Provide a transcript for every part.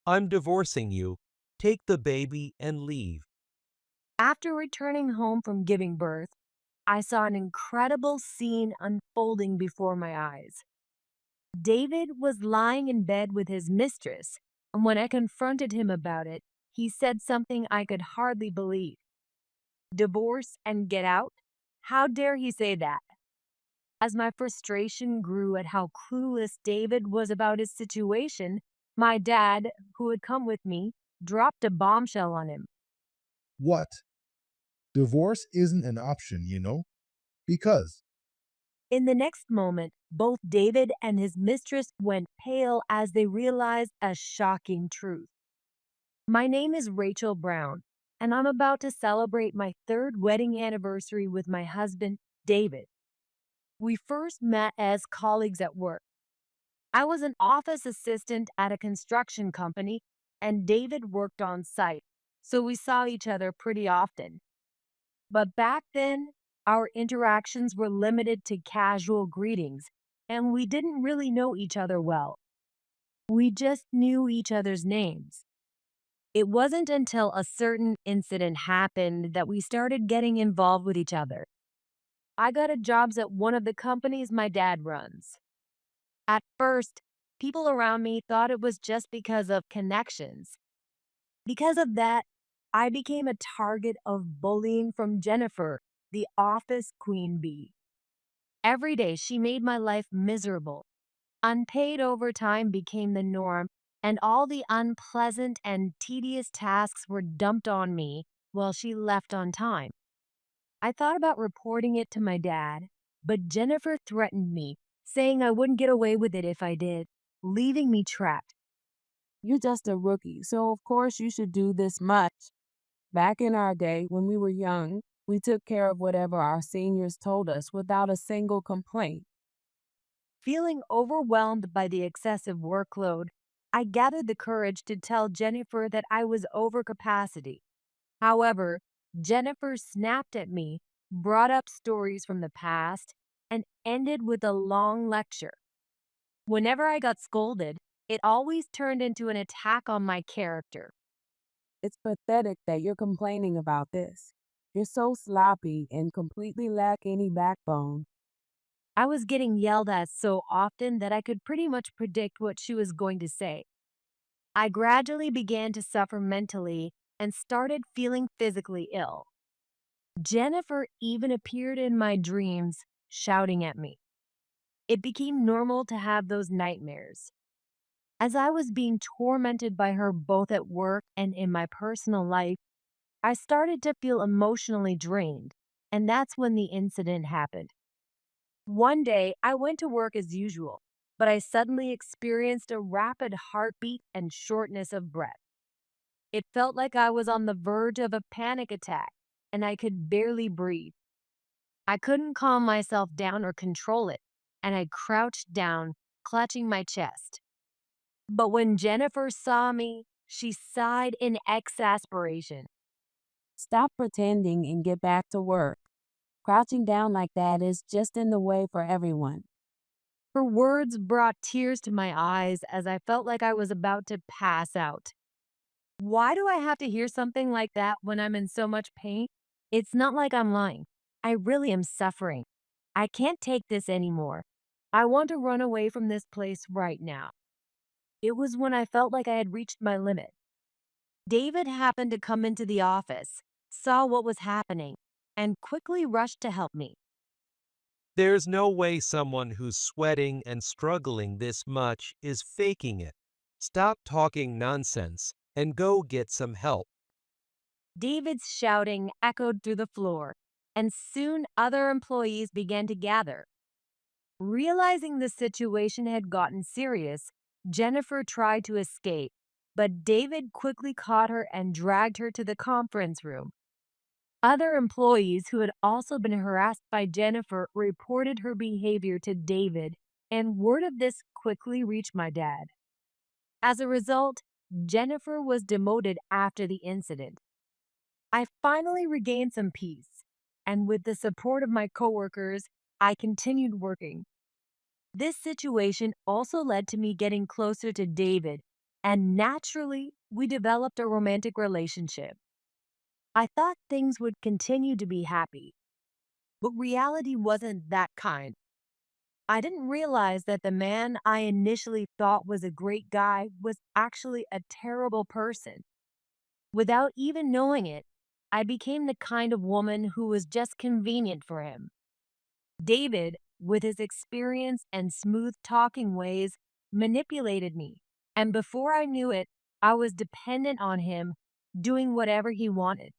I'm divorcing you. Take the baby and leave. After returning home from giving birth, I saw an incredible scene unfolding before my eyes. David was lying in bed with his mistress, and when I confronted him about it, he said something I could hardly believe. Divorce and get out? How dare he say that? As my frustration grew at how clueless David was about his situation, my dad, who had come with me, dropped a bombshell on him. What? Divorce isn't an option, because In the next moment, both David and his mistress went pale as they realized a shocking truth. My name is Rachel Brown, and I'm about to celebrate my third wedding anniversary with my husband, David. We first met as colleagues at work. I was an office assistant at a construction company, and David worked on site, so we saw each other pretty often. But back then, our interactions were limited to casual greetings, and we didn't really know each other well. We just knew each other's names. It wasn't until a certain incident happened that we started getting involved with each other. I got a job at one of the companies my dad runs. At first, people around me thought it was just because of connections. Because of that, I became a target of bullying from Jennifer, the office queen bee. Every day, she made my life miserable. Unpaid overtime became the norm, and all the unpleasant and tedious tasks were dumped on me while she left on time. I thought about reporting it to my dad, but Jennifer threatened me, saying I wouldn't get away with it if I did, leaving me trapped. You're just a rookie, so of course you should do this much. Back in our day, when we were young, we took care of whatever our seniors told us without a single complaint. Feeling overwhelmed by the excessive workload, I gathered the courage to tell Jennifer that I was over capacity. However, Jennifer snapped at me, brought up stories from the past, and ended with a long lecture. Whenever I got scolded, it always turned into an attack on my character. It's pathetic that you're complaining about this. You're so sloppy and completely lack any backbone. I was getting yelled at so often that I could pretty much predict what she was going to say. I gradually began to suffer mentally and started feeling physically ill. Jennifer even appeared in my dreams, shouting at me. It became normal to have those nightmares. As I was being tormented by her both at work and in my personal life, I started to feel emotionally drained, and that's when the incident happened. One day, I went to work as usual, but I suddenly experienced a rapid heartbeat and shortness of breath. It felt like I was on the verge of a panic attack, and I could barely breathe. I couldn't calm myself down or control it, and I crouched down, clutching my chest. But when Jennifer saw me, she sighed in exasperation. Stop pretending and get back to work. Crouching down like that is just in the way for everyone. Her words brought tears to my eyes as I felt like I was about to pass out. Why do I have to hear something like that when I'm in so much pain? It's not like I'm lying. I really am suffering. I can't take this anymore. I want to run away from this place right now. It was when I felt like I had reached my limit. David happened to come into the office, saw what was happening, and quickly rushed to help me. There's no way someone who's sweating and struggling this much is faking it. Stop talking nonsense and go get some help. David's shouting echoed through the floor, and soon other employees began to gather. Realizing the situation had gotten serious, Jennifer tried to escape, but David quickly caught her and dragged her to the conference room. Other employees who had also been harassed by Jennifer reported her behavior to David, and word of this quickly reached my dad. As a result, Jennifer was demoted after the incident. I finally regained some peace, and with the support of my coworkers, I continued working. This situation also led to me getting closer to David, and naturally, we developed a romantic relationship. I thought things would continue to be happy, but reality wasn't that kind. I didn't realize that the man I initially thought was a great guy was actually a terrible person. Without even knowing it, I became the kind of woman who was just convenient for him. David, with his experience and smooth talking ways, manipulated me. And before I knew it, I was dependent on him, doing whatever he wanted.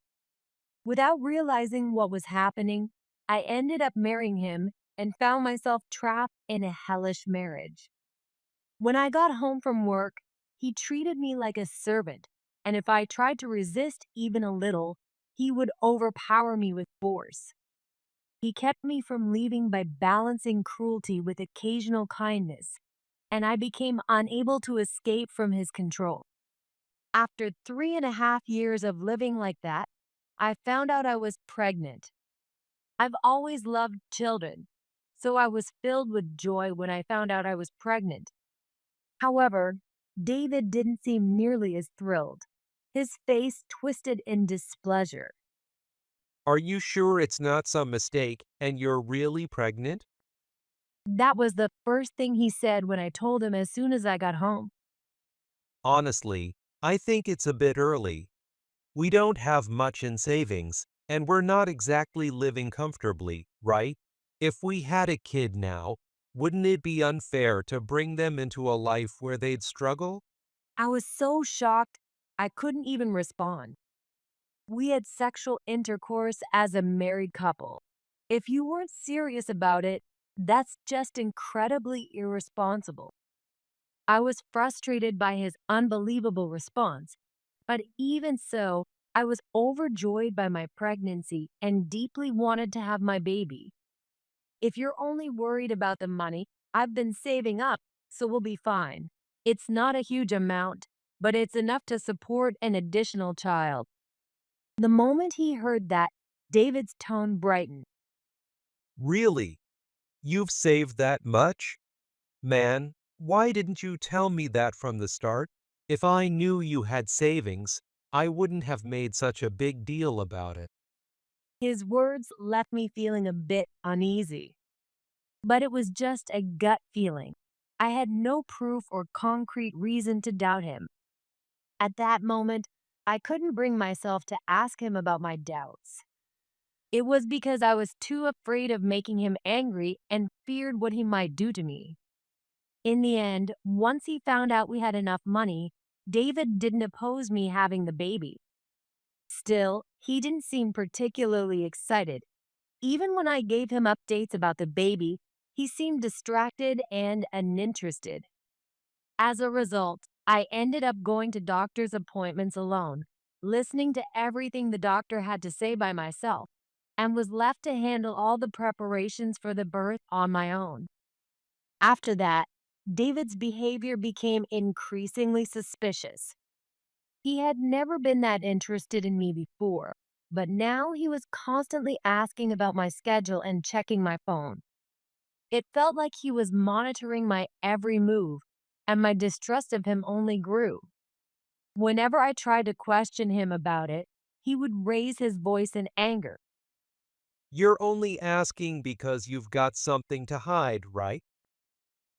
Without realizing what was happening, I ended up marrying him and found myself trapped in a hellish marriage. When I got home from work, he treated me like a servant, and if I tried to resist even a little, he would overpower me with force. He kept me from leaving by balancing cruelty with occasional kindness, and I became unable to escape from his control. After 3.5 years of living like that, I found out I was pregnant. I've always loved children, so I was filled with joy when I found out I was pregnant. However, David didn't seem nearly as thrilled. His face twisted in displeasure. Are you sure it's not some mistake and you're really pregnant? That was the first thing he said when I told him as soon as I got home. Honestly, I think it's a bit early. We don't have much in savings, and we're not exactly living comfortably, right? If we had a kid now, wouldn't it be unfair to bring them into a life where they'd struggle? I was so shocked, I couldn't even respond. We had sexual intercourse as a married couple. If you weren't serious about it, that's just incredibly irresponsible. I was frustrated by his unbelievable response, but even so, I was overjoyed by my pregnancy and deeply wanted to have my baby. If you're only worried about the money, I've been saving up, so we'll be fine. It's not a huge amount, but it's enough to support an additional child. The moment he heard that, David's tone brightened. Really? You've saved that much? Man, why didn't you tell me that from the start? If I knew you had savings, I wouldn't have made such a big deal about it. His words left me feeling a bit uneasy, but it was just a gut feeling. I had no proof or concrete reason to doubt him. At that moment, I couldn't bring myself to ask him about my doubts. It was because I was too afraid of making him angry and feared what he might do to me. In the end, once he found out we had enough money, David didn't oppose me having the baby. Still, he didn't seem particularly excited. Even when I gave him updates about the baby, he seemed distracted and uninterested. As a result, I ended up going to doctor's appointments alone, listening to everything the doctor had to say by myself, and was left to handle all the preparations for the birth on my own. After that, David's behavior became increasingly suspicious. He had never been that interested in me before, but now he was constantly asking about my schedule and checking my phone. It felt like he was monitoring my every move, and my distrust of him only grew. Whenever I tried to question him about it, he would raise his voice in anger. You're only asking because you've got something to hide, right?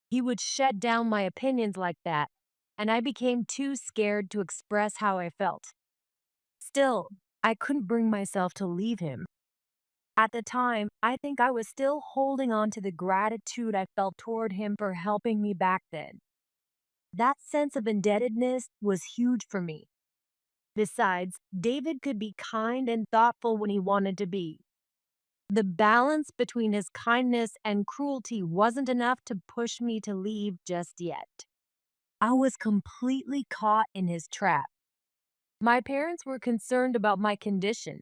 He would shut down my opinions like that, and I became too scared to express how I felt. Still, I couldn't bring myself to leave him. At the time, I think I was still holding on to the gratitude I felt toward him for helping me back then. That sense of indebtedness was huge for me. Besides, David could be kind and thoughtful when he wanted to be. The balance between his kindness and cruelty wasn't enough to push me to leave just yet. I was completely caught in his trap. My parents were concerned about my condition.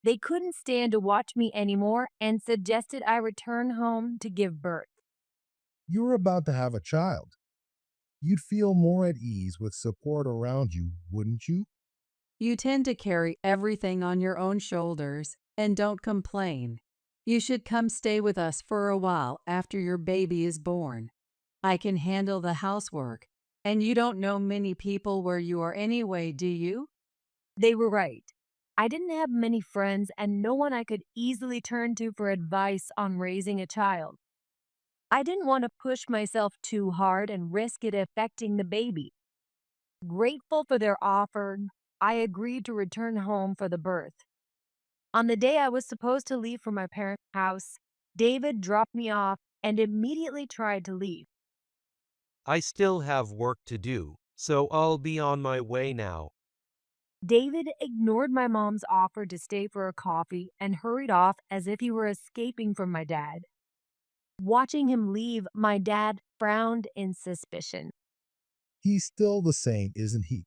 They couldn't stand to watch me anymore and suggested I return home to give birth. You're about to have a child. You'd feel more at ease with support around you, wouldn't you? You tend to carry everything on your own shoulders and don't complain. You should come stay with us for a while after your baby is born. I can handle the housework And you don't know many people where you are anyway, do you? They were right. I didn't have many friends and no one I could easily turn to for advice on raising a child. I didn't want to push myself too hard and risk it affecting the baby. Grateful for their offer, I agreed to return home for the birth. On the day I was supposed to leave for my parents' house, David dropped me off and immediately tried to leave. I still have work to do, so I'll be on my way now. David ignored my mom's offer to stay for a coffee and hurried off as if he were escaping from my dad. Watching him leave, my dad frowned in suspicion. He's still the same, isn't he?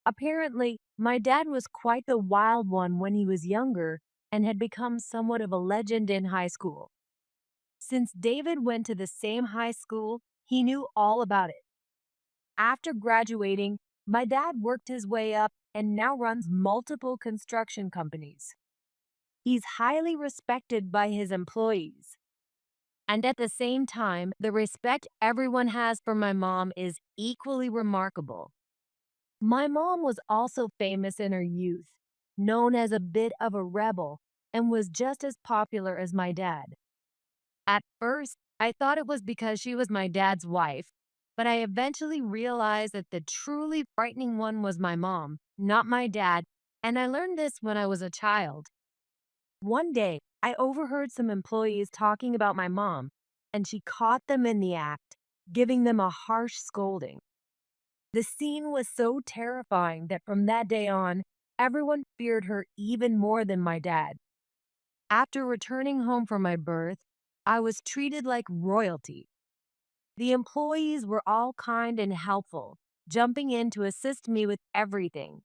Apparently, my dad was quite the wild one when he was younger and had become somewhat of a legend in high school. Since David went to the same high school, he knew all about it. After graduating, my dad worked his way up and now runs multiple construction companies. He's highly respected by his employees. And at the same time, the respect everyone has for my mom is equally remarkable. My mom was also famous in her youth, known as a bit of a rebel, and was just as popular as my dad. At first, I thought it was because she was my dad's wife, but I eventually realized that the truly frightening one was my mom, not my dad, and I learned this when I was a child. One day, I overheard some employees talking about my mom, and she caught them in the act, giving them a harsh scolding. The scene was so terrifying that from that day on, everyone feared her even more than my dad. After returning home from my birth, I was treated like royalty. The employees were all kind and helpful, jumping in to assist me with everything.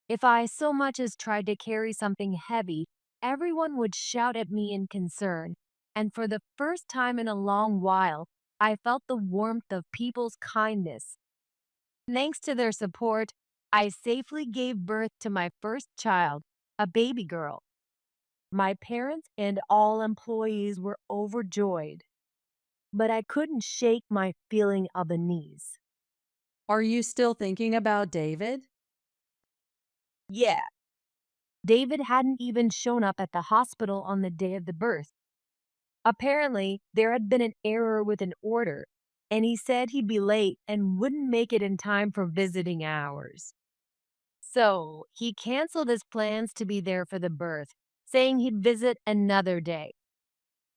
If I so much as tried to carry something heavy, everyone would shout at me in concern. And for the first time in a long while, I felt the warmth of people's kindness. Thanks to their support, I safely gave birth to my first child, a baby girl. My parents and all employees were overjoyed, but I couldn't shake my feeling of unease. Are you still thinking about David? Yeah, David hadn't even shown up at the hospital on the day of the birth. Apparently, there had been an error with an order, and he said he'd be late and wouldn't make it in time for visiting hours. So, he canceled his plans to be there for the birth, saying he'd visit another day.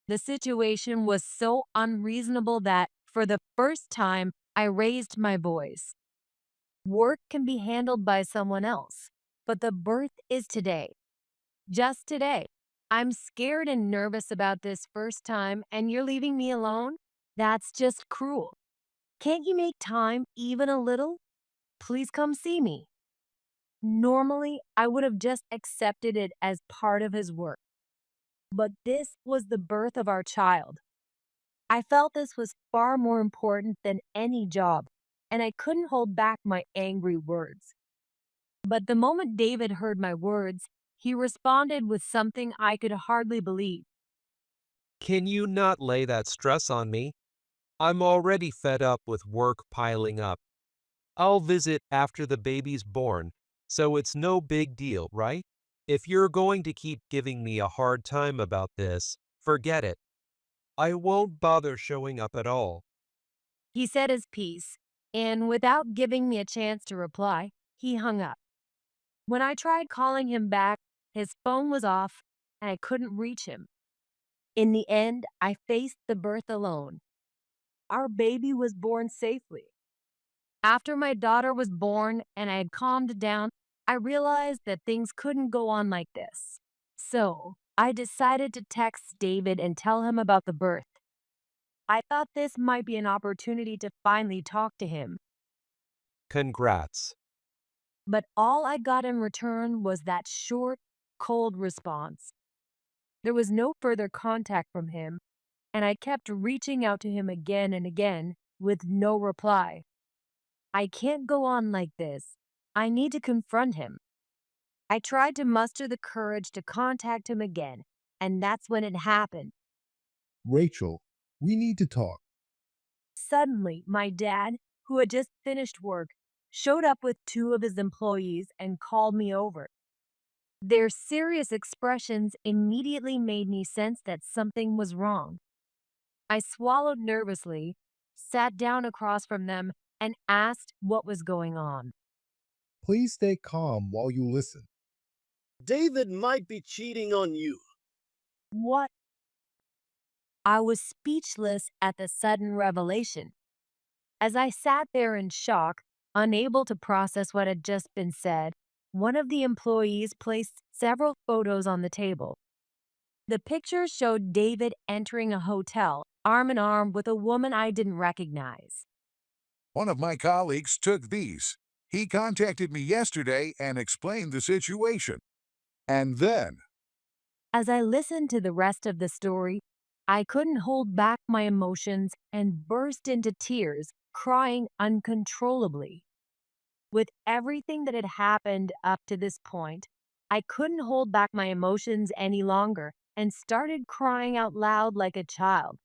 The situation was so unreasonable that, for the first time, I raised my voice. Work can be handled by someone else, but the birth is today. Just today. I'm scared and nervous about this first time, and you're leaving me alone? That's just cruel. Can't you make time even a little? Please come see me. Normally, I would have just accepted it as part of his work, but this was the birth of our child. I felt this was far more important than any job, and I couldn't hold back my angry words. But the moment David heard my words, he responded with something I could hardly believe. Can you not lay that stress on me? I'm already fed up with work piling up. I'll visit after the baby's born, so it's no big deal, right? If you're going to keep giving me a hard time about this, forget it. I won't bother showing up at all. He said his piece, and without giving me a chance to reply, he hung up. When I tried calling him back, his phone was off and I couldn't reach him. In the end, I faced the birth alone. Our baby was born safely. After my daughter was born and I had calmed down, I realized that things couldn't go on like this. So, I decided to text David and tell him about the birth. I thought this might be an opportunity to finally talk to him. Congrats. But all I got in return was that short, cold response. There was no further contact from him, and I kept reaching out to him again and again with no reply. I can't go on like this. I need to confront him. I tried to muster the courage to contact him again, and that's when it happened. Rachel, we need to talk. Suddenly, my dad, who had just finished work, showed up with two of his employees and called me over. Their serious expressions immediately made me sense that something was wrong. I swallowed nervously, sat down across from them, and asked what was going on. Please stay calm while you listen. David might be cheating on you. What? I was speechless at the sudden revelation. As I sat there in shock, unable to process what had just been said, one of the employees placed several photos on the table. The pictures showed David entering a hotel, arm in arm with a woman I didn't recognize. One of my colleagues took these. He contacted me yesterday and explained the situation. And then, As I listened to the rest of the story, I couldn't hold back my emotions and burst into tears, crying uncontrollably. With everything that had happened up to this point, I couldn't hold back my emotions any longer and started crying out loud like a child.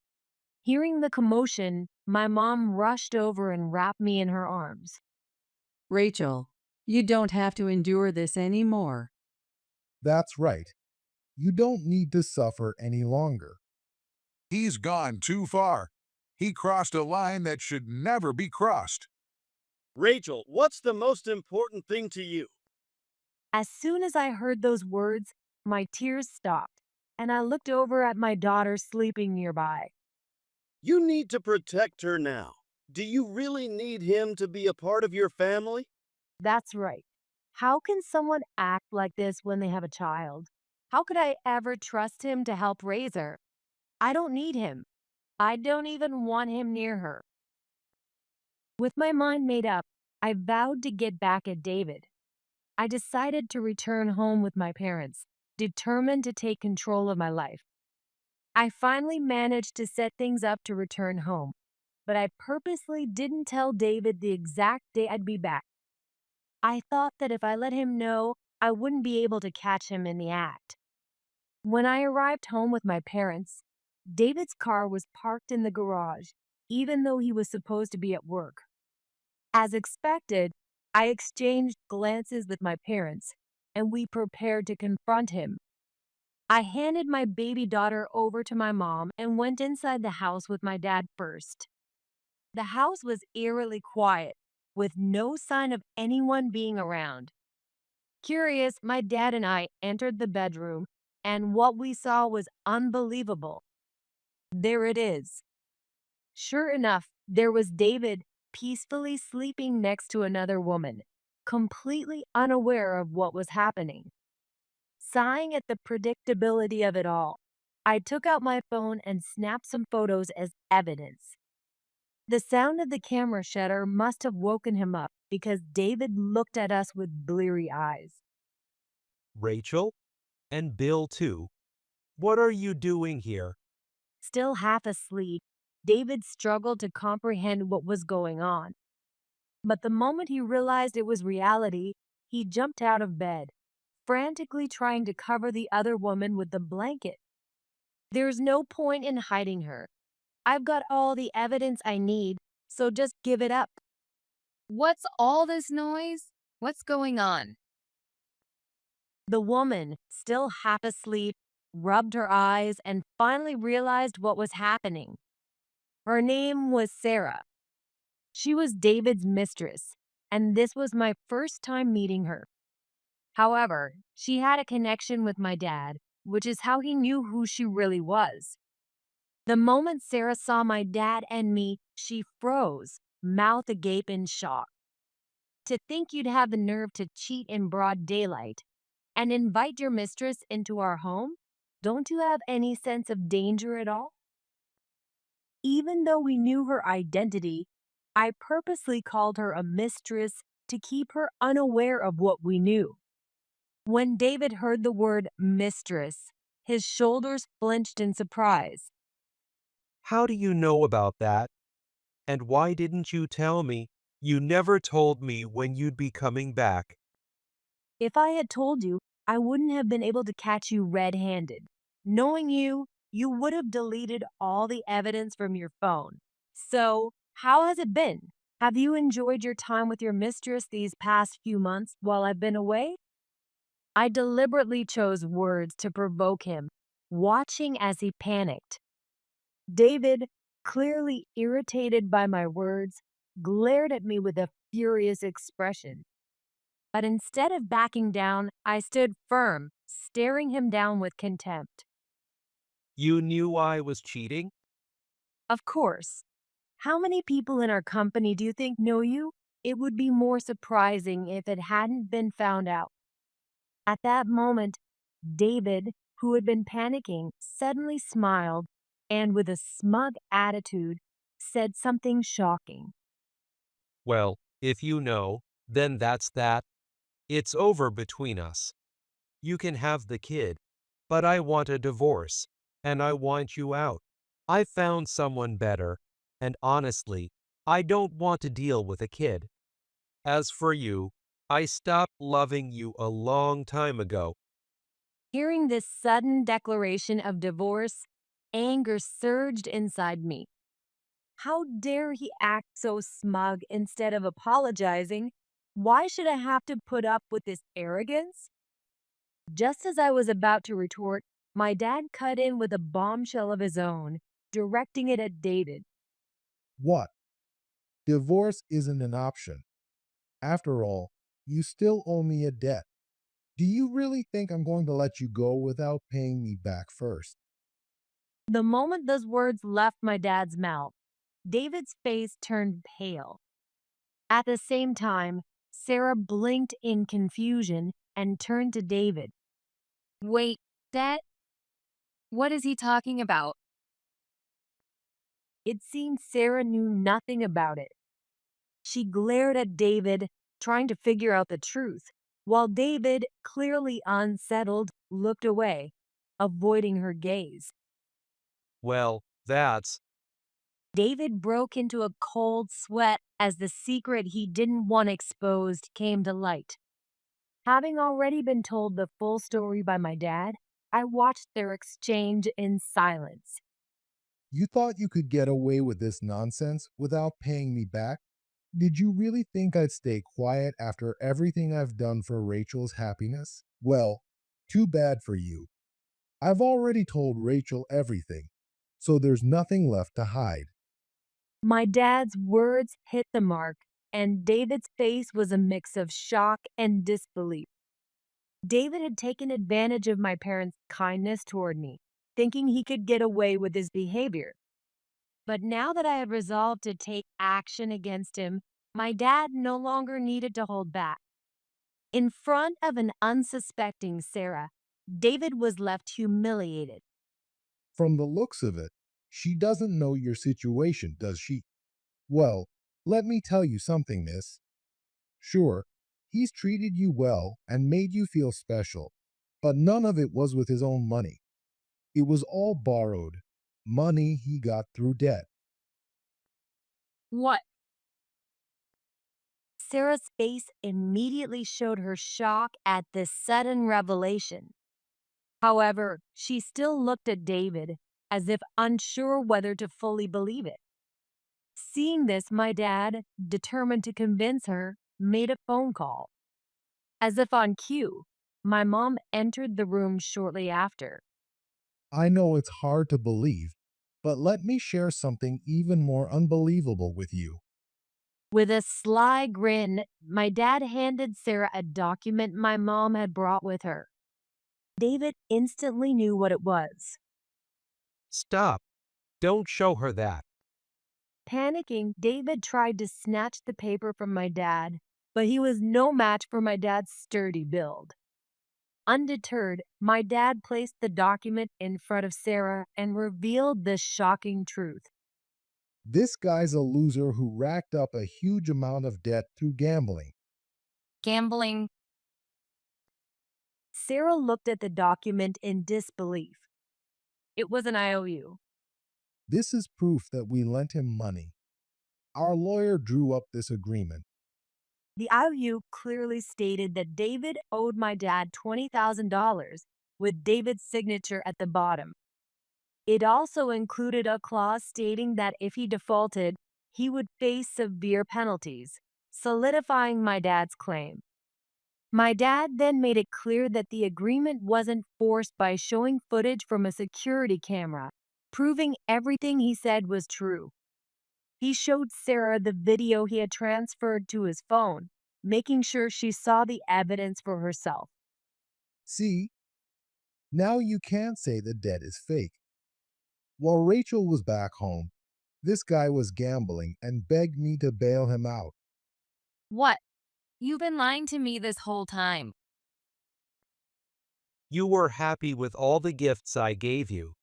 Hearing the commotion, my mom rushed over and wrapped me in her arms. Rachel, you don't have to endure this anymore. That's right. You don't need to suffer any longer. he's gone too far. He crossed a line that should never be crossed. Rachel, what's the most important thing to you? As soon as I heard those words, my tears stopped, and I looked over at my daughter sleeping nearby. You need to protect her now. Do you really need him to be a part of your family? That's right. How can someone act like this when they have a child? How could I ever trust him to help raise her? I don't need him. I don't even want him near her. With my mind made up, I vowed to get back at David. I decided to return home with my parents, determined to take control of my life. I finally managed to set things up to return home, but I purposely didn't tell David the exact day I'd be back. I thought that if I let him know, I wouldn't be able to catch him in the act. When I arrived home with my parents, David's car was parked in the garage, even though he was supposed to be at work. As expected, I exchanged glances with my parents, and we prepared to confront him. I handed my baby daughter over to my mom and went inside the house with my dad first. The house was eerily quiet, with no sign of anyone being around. Curious, my dad and I entered the bedroom, and what we saw was unbelievable. There it is. Sure enough, there was David peacefully sleeping next to another woman, completely unaware of what was happening. Sighing at the predictability of it all, I took out my phone and snapped some photos as evidence. The sound of the camera shutter must have woken him up because David looked at us with bleary eyes. Rachel? And Bill, too. What are you doing here? Still half asleep, David struggled to comprehend what was going on. But the moment he realized it was reality, he jumped out of bed, frantically trying to cover the other woman with the blanket. There's no point in hiding her. I've got all the evidence I need, so just give it up. What's all this noise? What's going on? The woman, still half asleep, rubbed her eyes and finally realized what was happening. Her name was Sarah. She was David's mistress, and this was my first time meeting her. However, she had a connection with my dad, which is how he knew who she really was. The moment Sarah saw my dad and me, she froze, mouth agape in shock. To think you'd have the nerve to cheat in broad daylight and invite your mistress into our home? Don't you have any sense of danger at all? Even though we knew her identity, I purposely called her a mistress to keep her unaware of what we knew. When David heard the word mistress, his shoulders flinched in surprise. How do you know about that? And why didn't you tell me? You never told me when you'd be coming back. If I had told you, I wouldn't have been able to catch you red-handed. Knowing you, you would have deleted all the evidence from your phone. So, How has it been? Have you enjoyed your time with your mistress these past few months while I've been away? I deliberately chose words to provoke him, watching as he panicked. David, clearly irritated by my words, glared at me with a furious expression. But instead of backing down, I stood firm, staring him down with contempt. You knew I was cheating? Of course. How many people in our company do you think know you? It would be more surprising if it hadn't been found out. At that moment, David, who had been panicking, suddenly smiled and, with a smug attitude, said something shocking. Well, if you know, then that's that. It's over between us. You can have the kid, but I want a divorce, and I want you out. I found someone better, and honestly, I don't want to deal with a kid. As for you, I stopped loving you a long time ago. Hearing this sudden declaration of divorce, anger surged inside me. How dare he act so smug instead of apologizing? Why should I have to put up with this arrogance? Just as I was about to retort, my dad cut in with a bombshell of his own, directing it at David. What? Divorce isn't an option. After all, you still owe me a debt. Do you really think I'm going to let you go without paying me back first? The moment those words left my dad's mouth, David's face turned pale. At the same time, Sarah blinked in confusion and turned to David. Wait, that? What is he talking about? It seemed Sarah knew nothing about it. She glared at David, trying to figure out the truth, while David, clearly unsettled, looked away, avoiding her gaze. Well, that's David broke into a cold sweat as the secret he didn't want exposed came to light. Having already been told the full story by my dad, I watched their exchange in silence. You thought you could get away with this nonsense without paying me back? Did you really think I'd stay quiet after everything I've done for Rachel's happiness? Well, too bad for you. I've already told Rachel everything, so there's nothing left to hide. My dad's words hit the mark, and David's face was a mix of shock and disbelief. David had taken advantage of my parents' kindness toward me, thinking he could get away with his behavior. But now that I had resolved to take action against him, my dad no longer needed to hold back. In front of an unsuspecting Sarah, David was left humiliated. From the looks of it, she doesn't know your situation, does she? Well, let me tell you something, miss. Sure, he's treated you well and made you feel special, but none of it was with his own money. It was all borrowed, money he got through debt. What? Sarah's face immediately showed her shock at this sudden revelation. However, she still looked at David as if unsure whether to fully believe it. Seeing this, my dad, determined to convince her, made a phone call. As if on cue, my mom entered the room shortly after. I know it's hard to believe, but let me share something even more unbelievable with you. With a sly grin, my dad handed Sarah a document my mom had brought with her. David instantly knew what it was. stop. Don't show her that. Panicking, David tried to snatch the paper from my dad, but he was no match for my dad's sturdy build. Undeterred, my dad placed the document in front of Sarah and revealed the shocking truth. This guy's a loser who racked up a huge amount of debt through gambling. Gambling? Sarah looked at the document in disbelief. It was an IOU. This is proof that we lent him money. Our lawyer drew up this agreement. The IOU clearly stated that David owed my dad $20,000 with David's signature at the bottom. It also included a clause stating that if he defaulted, he would face severe penalties, solidifying my dad's claim. My dad then made it clear that the agreement wasn't forced by showing footage from a security camera, proving everything he said was true. He showed Sarah the video he had transferred to his phone, making sure she saw the evidence for herself. See, now you can't say the debt is fake. While Rachel was back home, this guy was gambling and begged me to bail him out. What? You've been lying to me this whole time. You were happy with all the gifts I gave you.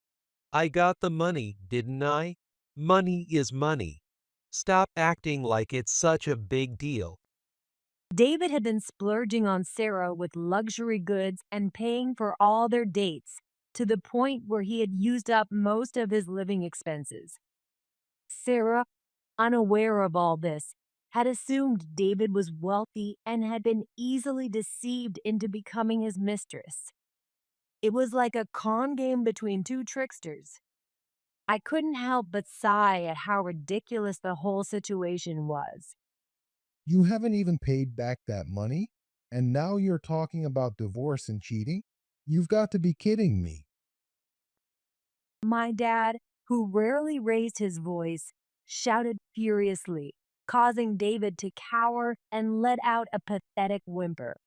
I got the money, didn't I? Money is money. Stop acting like it's such a big deal. David had been splurging on Sarah with luxury goods and paying for all their dates, to the point where he had used up most of his living expenses. Sarah, unaware of all this, had assumed David was wealthy and had been easily deceived into becoming his mistress. It was like a con game between two tricksters. I couldn't help but sigh at how ridiculous the whole situation was. You haven't even paid back that money, and now you're talking about divorce and cheating? You've got to be kidding me. My dad, who rarely raised his voice, shouted furiously, causing David to cower and let out a pathetic whimper.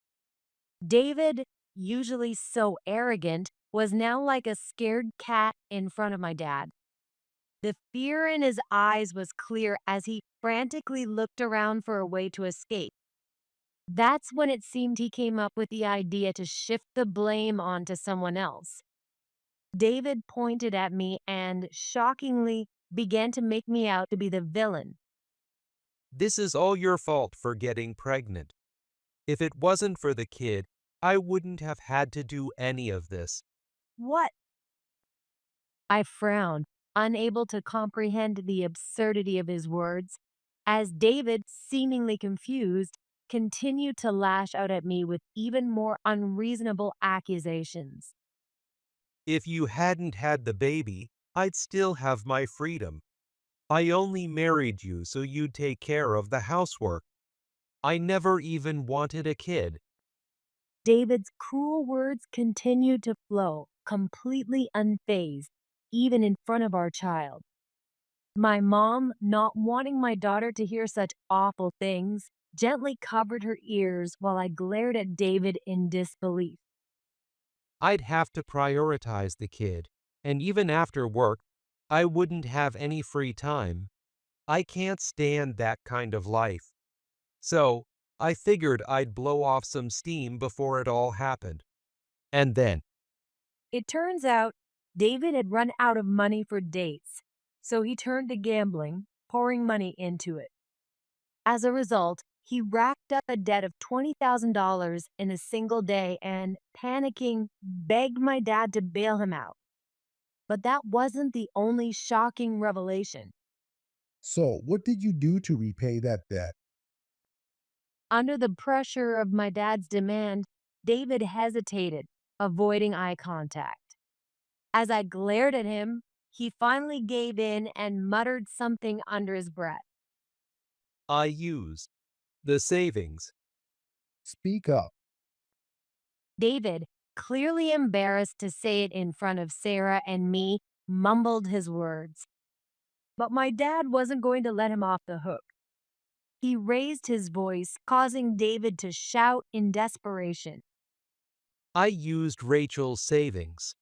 David, usually so arrogant, was now like a scared cat in front of my dad. The fear in his eyes was clear as he frantically looked around for a way to escape. That's when it seemed he came up with the idea to shift the blame onto someone else. David pointed at me and, shockingly, began to make me out to be the villain. This is all your fault for getting pregnant. If it wasn't for the kid, I wouldn't have had to do any of this. What? I frowned, unable to comprehend the absurdity of his words, as David, seemingly confused, continued to lash out at me with even more unreasonable accusations. If you hadn't had the baby, I'd still have my freedom. I only married you so you'd take care of the housework. I never even wanted a kid. David's cruel words continued to flow, completely unfazed, even in front of our child. My mom, not wanting my daughter to hear such awful things, gently covered her ears while I glared at David in disbelief. I'd have to prioritize the kid, and even after work, I wouldn't have any free time. I can't stand that kind of life. So, I figured I'd blow off some steam before it all happened. And then, It turns out David had run out of money for dates, so he turned to gambling, pouring money into it. As a result, he racked up a debt of $20,000 in a single day and, panicking, begged my dad to bail him out. But that wasn't the only shocking revelation. So, what did you do to repay that debt? Under the pressure of my dad's demand, David hesitated, avoiding eye contact. As I glared at him, he finally gave in and muttered something under his breath. I used the savings. Speak up. David, clearly embarrassed to say it in front of Sarah and me, mumbled his words. But my dad wasn't going to let him off the hook. He raised his voice, causing David to shout in desperation. I used Rachel's savings.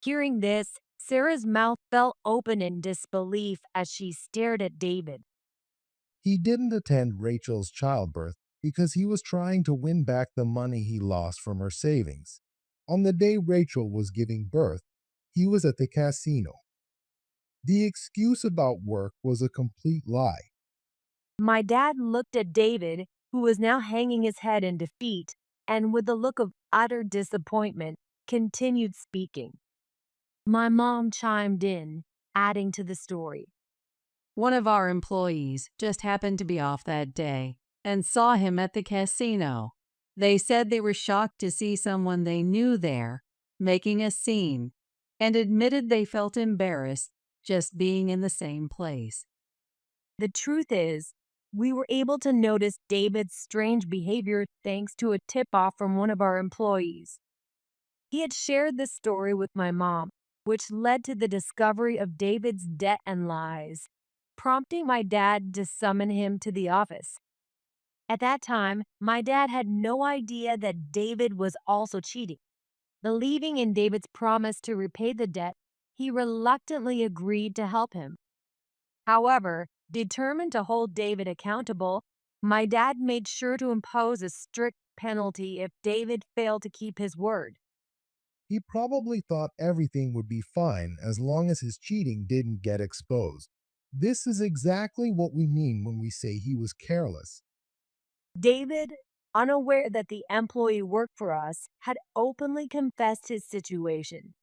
Hearing this, Sarah's mouth fell open in disbelief as she stared at David. He didn't attend Rachel's childbirth because he was trying to win back the money he lost from her savings. On the day Rachel was giving birth, he was at the casino. The excuse about work was a complete lie. My dad looked at David, who was now hanging his head in defeat, and with a look of utter disappointment, continued speaking. My mom chimed in, adding to the story. One of our employees just happened to be off that day and saw him at the casino. They said they were shocked to see someone they knew there, making a scene, and admitted they felt embarrassed just being in the same place. The truth is, we were able to notice David's strange behavior thanks to a tip off from one of our employees. He had shared this story with my mom, which led to the discovery of David's debt and lies, prompting my dad to summon him to the office. At that time, my dad had no idea that David was also cheating. Believing in David's promise to repay the debt, he reluctantly agreed to help him. However, determined to hold David accountable, my dad made sure to impose a strict penalty if David failed to keep his word. He probably thought everything would be fine as long as his cheating didn't get exposed. This is exactly what we mean when we say he was careless. David, unaware that the employee worked for us, had openly confessed his situation.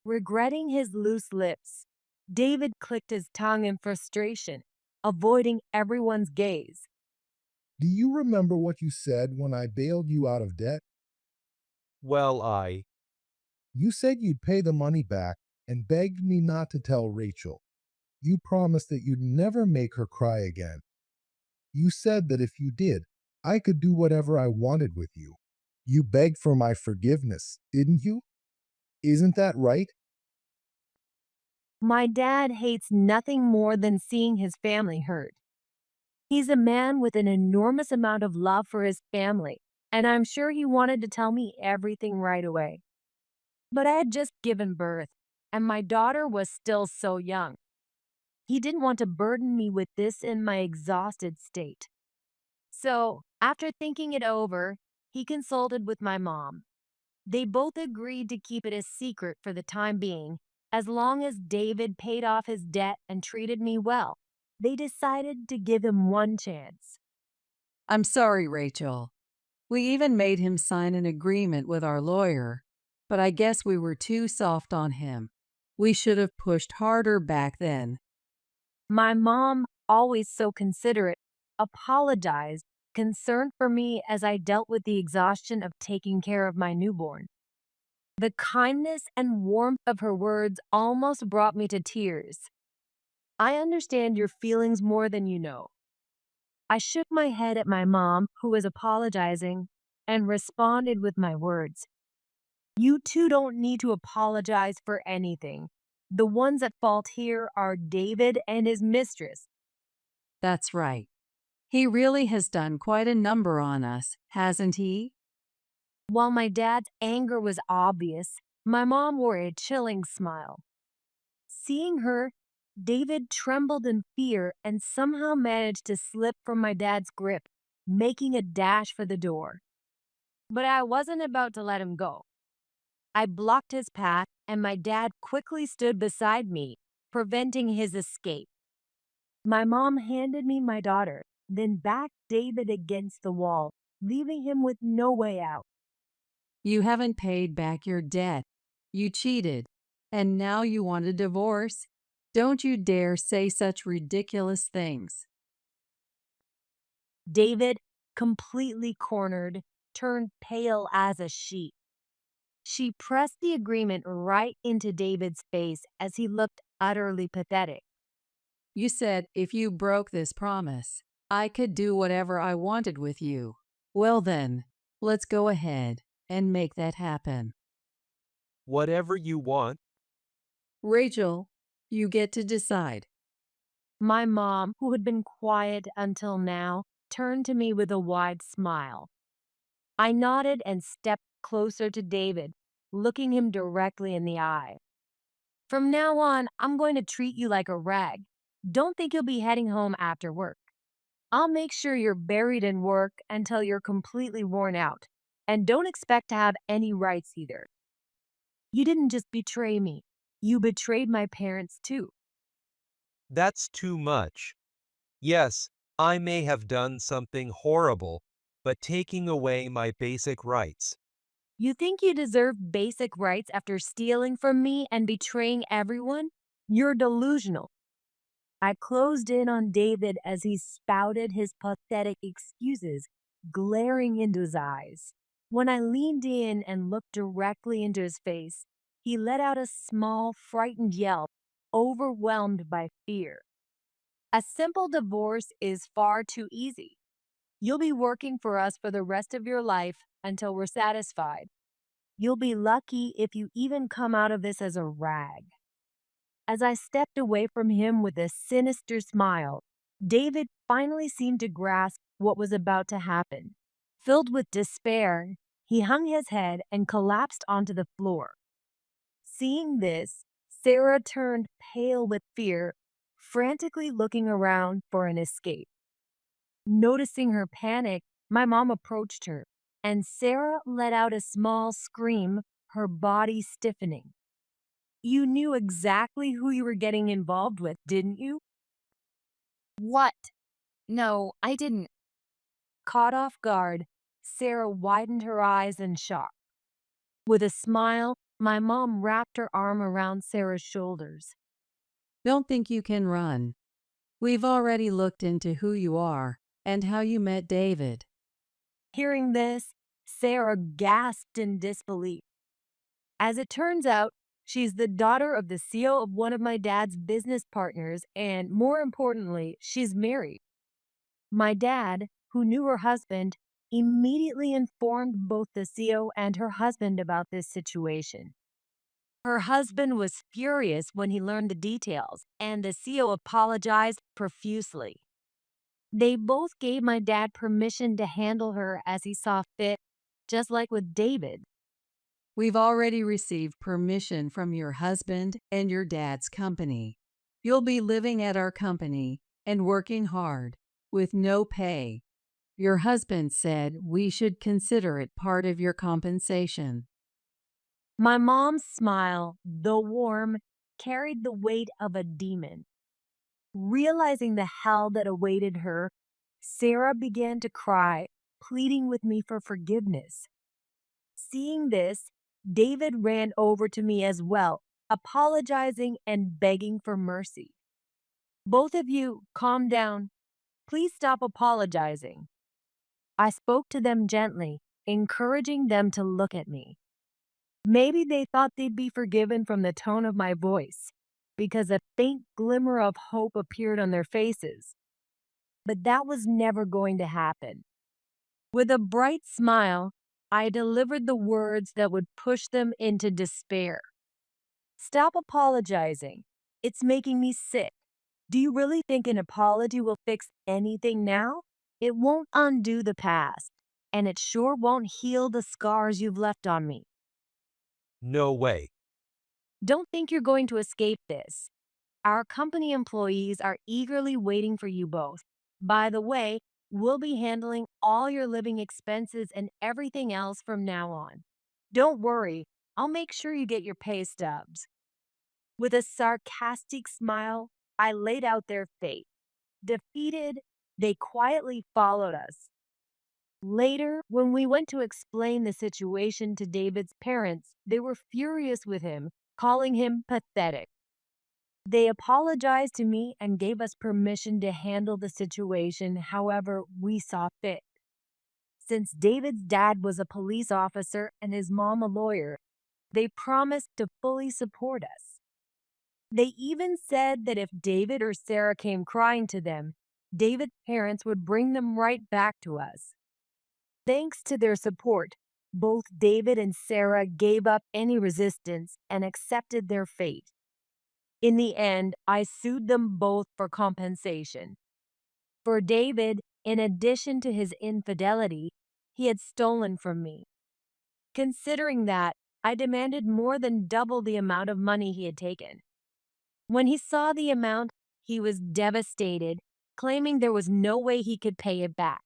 Regretting his loose lips, David clicked his tongue in frustration, avoiding everyone's gaze. Do you remember what you said when I bailed you out of debt? Well, You said you'd pay the money back and begged me not to tell Rachel. You promised that you'd never make her cry again. You said that if you did, I could do whatever I wanted with you. You begged for my forgiveness, didn't you? Isn't that right? My dad hates nothing more than seeing his family hurt. He's a man with an enormous amount of love for his family, and I'm sure he wanted to tell me everything right away. But I had just given birth, and my daughter was still so young. He didn't want to burden me with this in my exhausted state. So, after thinking it over, he consulted with my mom. They both agreed to keep it a secret for the time being, as long as David paid off his debt and treated me well. They decided to give him one chance. I'm sorry, Rachel. We even made him sign an agreement with our lawyer, but I guess we were too soft on him. We should have pushed harder back then. My mom, always so considerate, apologized, concerned for me as I dealt with the exhaustion of taking care of my newborn. The kindness and warmth of her words almost brought me to tears. I understand your feelings more than you know. I shook my head at my mom, who was apologizing, and responded with my words. You two don't need to apologize for anything. The ones at fault here are David and his mistress. That's right. He really has done quite a number on us, hasn't he? While my dad's anger was obvious, my mom wore a chilling smile. Seeing her, David trembled in fear and somehow managed to slip from my dad's grip, making a dash for the door. But I wasn't about to let him go. I blocked his path, and my dad quickly stood beside me, preventing his escape. My mom handed me my daughter, then backed David against the wall, leaving him with no way out. You haven't paid back your debt. You cheated. And now you want a divorce? Don't you dare say such ridiculous things. David, completely cornered, turned pale as a sheet. She pressed the agreement right into David's face as he looked utterly pathetic. You said if you broke this promise, I could do whatever I wanted with you. Well then, let's go ahead and make that happen. whatever you want. Rachel, you get to decide. My mom, who had been quiet until now, turned to me with a wide smile. I nodded and stepped closer to David, looking him directly in the eye. From now on, I'm going to treat you like a rag. Don't think you'll be heading home after work. I'll make sure you're buried in work until you're completely worn out. And don't expect to have any rights either. You didn't just betray me. You betrayed my parents too. That's too much. Yes, I may have done something horrible, but taking away my basic rights. You think you deserve basic rights after stealing from me and betraying everyone? You're delusional. I closed in on David as he spouted his pathetic excuses, glaring into his eyes. When I leaned in and looked directly into his face, he let out a small, frightened yelp, overwhelmed by fear. A simple divorce is far too easy. You'll be working for us for the rest of your life until we're satisfied. You'll be lucky if you even come out of this as a rag. As I stepped away from him with a sinister smile, David finally seemed to grasp what was about to happen. Filled with despair, he hung his head and collapsed onto the floor. Seeing this, Sarah turned pale with fear, frantically looking around for an escape. Noticing her panic, my mom approached her, and Sarah let out a small scream, her body stiffening. You knew exactly who you were getting involved with, didn't you? What? No, I didn't. Caught off guard, Sarah widened her eyes in shock. With a smile, my mom wrapped her arm around Sarah's shoulders. Don't think you can run. We've already looked into who you are and how you met David. Hearing this, Sarah gasped in disbelief. As it turns out, she's the daughter of the CEO of one of my dad's business partners, and more importantly, she's married. My dad, who knew her husband, immediately informed both the CEO and her husband about this situation. Her husband was furious when he learned the details, and the CEO apologized profusely. They both gave my dad permission to handle her as he saw fit, just like with David. We've already received permission from your husband and your dad's company. You'll be living at our company and working hard with no pay. Your husband said we should consider it part of your compensation. My mom's smile, though warm, carried the weight of a demon. Realizing the hell that awaited her, Sarah began to cry, pleading with me for forgiveness. Seeing this, David ran over to me as well, apologizing and begging for mercy. Both of you, calm down. Please stop apologizing. I spoke to them gently, encouraging them to look at me. Maybe they thought they'd be forgiven from the tone of my voice, because a faint glimmer of hope appeared on their faces. But that was never going to happen. With a bright smile, I delivered the words that would push them into despair. Stop apologizing. It's making me sick. Do you really think an apology will fix anything now? It won't undo the past, and it sure won't heal the scars you've left on me. No way. Don't think you're going to escape this. Our company employees are eagerly waiting for you both. By the way, we'll be handling all your living expenses and everything else from now on. Don't worry, I'll make sure you get your pay stubs. With a sarcastic smile, I laid out their fate. Defeated, they quietly followed us. Later, when we went to explain the situation to David's parents, they were furious with him, calling him pathetic. They apologized to me and gave us permission to handle the situation however we saw fit. Since David's dad was a police officer and his mom a lawyer, they promised to fully support us. They even said that if David or Sarah came crying to them, David's parents would bring them right back to us. Thanks to their support, both David and Sarah gave up any resistance and accepted their fate. In the end, I sued them both for compensation. For David, in addition to his infidelity, he had stolen from me. Considering that, I demanded more than double the amount of money he had taken. When he saw the amount, he was devastated, claiming there was no way he could pay it back.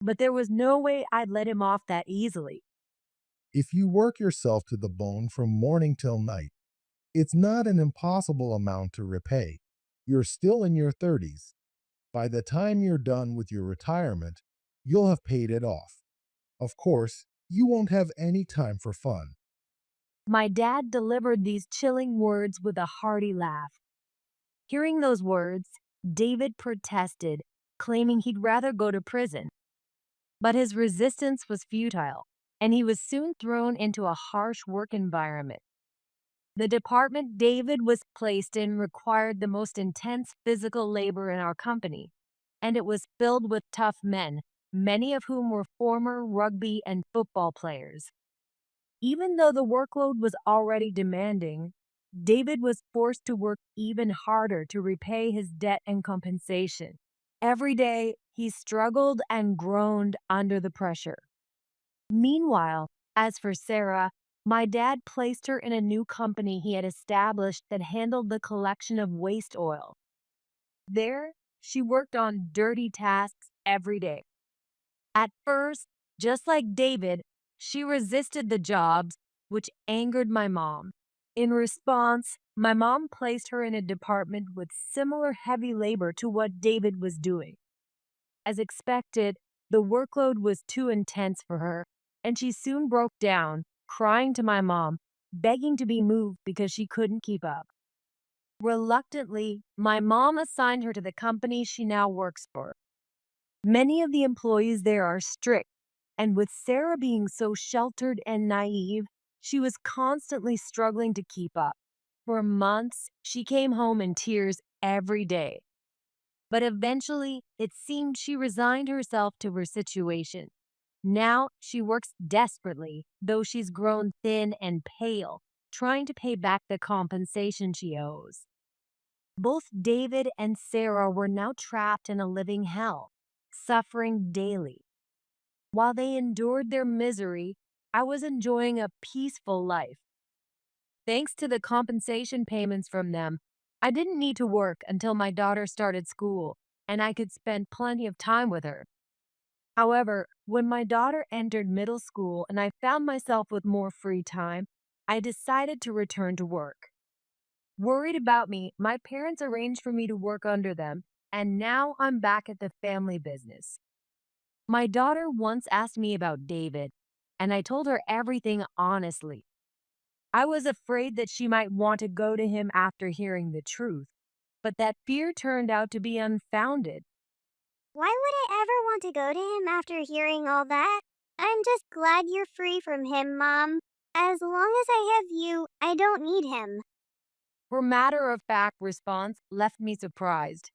But there was no way I'd let him off that easily. If you work yourself to the bone from morning till night, it's not an impossible amount to repay. You're still in your 30s. By the time you're done with your retirement, you'll have paid it off. Of course, you won't have any time for fun. My dad delivered these chilling words with a hearty laugh. Hearing those words, David protested, claiming he'd rather go to prison. But his resistance was futile, and he was soon thrown into a harsh work environment. The department David was placed in required the most intense physical labor in our company, and it was filled with tough men, many of whom were former rugby and football players. Even though the workload was already demanding, David was forced to work even harder to repay his debt and compensation. Every day, he struggled and groaned under the pressure. Meanwhile, as for Sarah, my dad placed her in a new company he had established that handled the collection of waste oil. There, she worked on dirty tasks every day. At first, just like David, she resisted the jobs, which angered my mom. In response, my mom placed her in a department with similar heavy labor to what David was doing. As expected, the workload was too intense for her, and she soon broke down, crying to my mom, begging to be moved because she couldn't keep up. Reluctantly, my mom assigned her to the company she now works for. Many of the employees there are strict, and with Sarah being so sheltered and naive, she was constantly struggling to keep up. For months, she came home in tears every day. But eventually, it seemed she resigned herself to her situation. Now, she works desperately, though she's grown thin and pale, trying to pay back the compensation she owes. Both David and Sarah were now trapped in a living hell, suffering daily. While they endured their misery, I was enjoying a peaceful life. Thanks to the compensation payments from them, I didn't need to work until my daughter started school, and I could spend plenty of time with her. However, when my daughter entered middle school and I found myself with more free time, I decided to return to work. Worried about me, my parents arranged for me to work under them, and now I'm back at the family business. My daughter once asked me about David, and I told her everything honestly. I was afraid that she might want to go to him after hearing the truth, but that fear turned out to be unfounded. Why would I ever want to go to him after hearing all that? I'm just glad you're free from him, Mom. As long as I have you, I don't need him. Her matter of fact response left me surprised.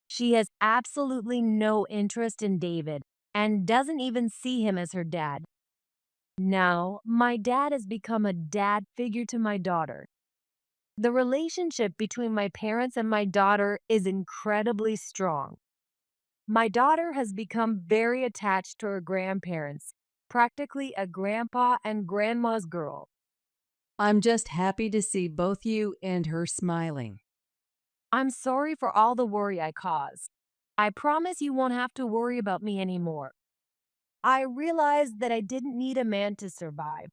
She has absolutely no interest in David and doesn't even see him as her dad. Now, my dad has become a dad figure to my daughter. The relationship between my parents and my daughter is incredibly strong. My daughter has become very attached to her grandparents, practically a grandpa and grandma's girl. I'm just happy to see both you and her smiling. I'm sorry for all the worry I caused. I promise you won't have to worry about me anymore. I realized that I didn't need a man to survive.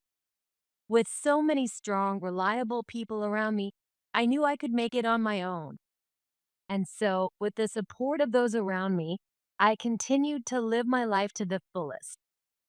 With so many strong, reliable people around me, I knew I could make it on my own. And so, with the support of those around me, I continued to live my life to the fullest.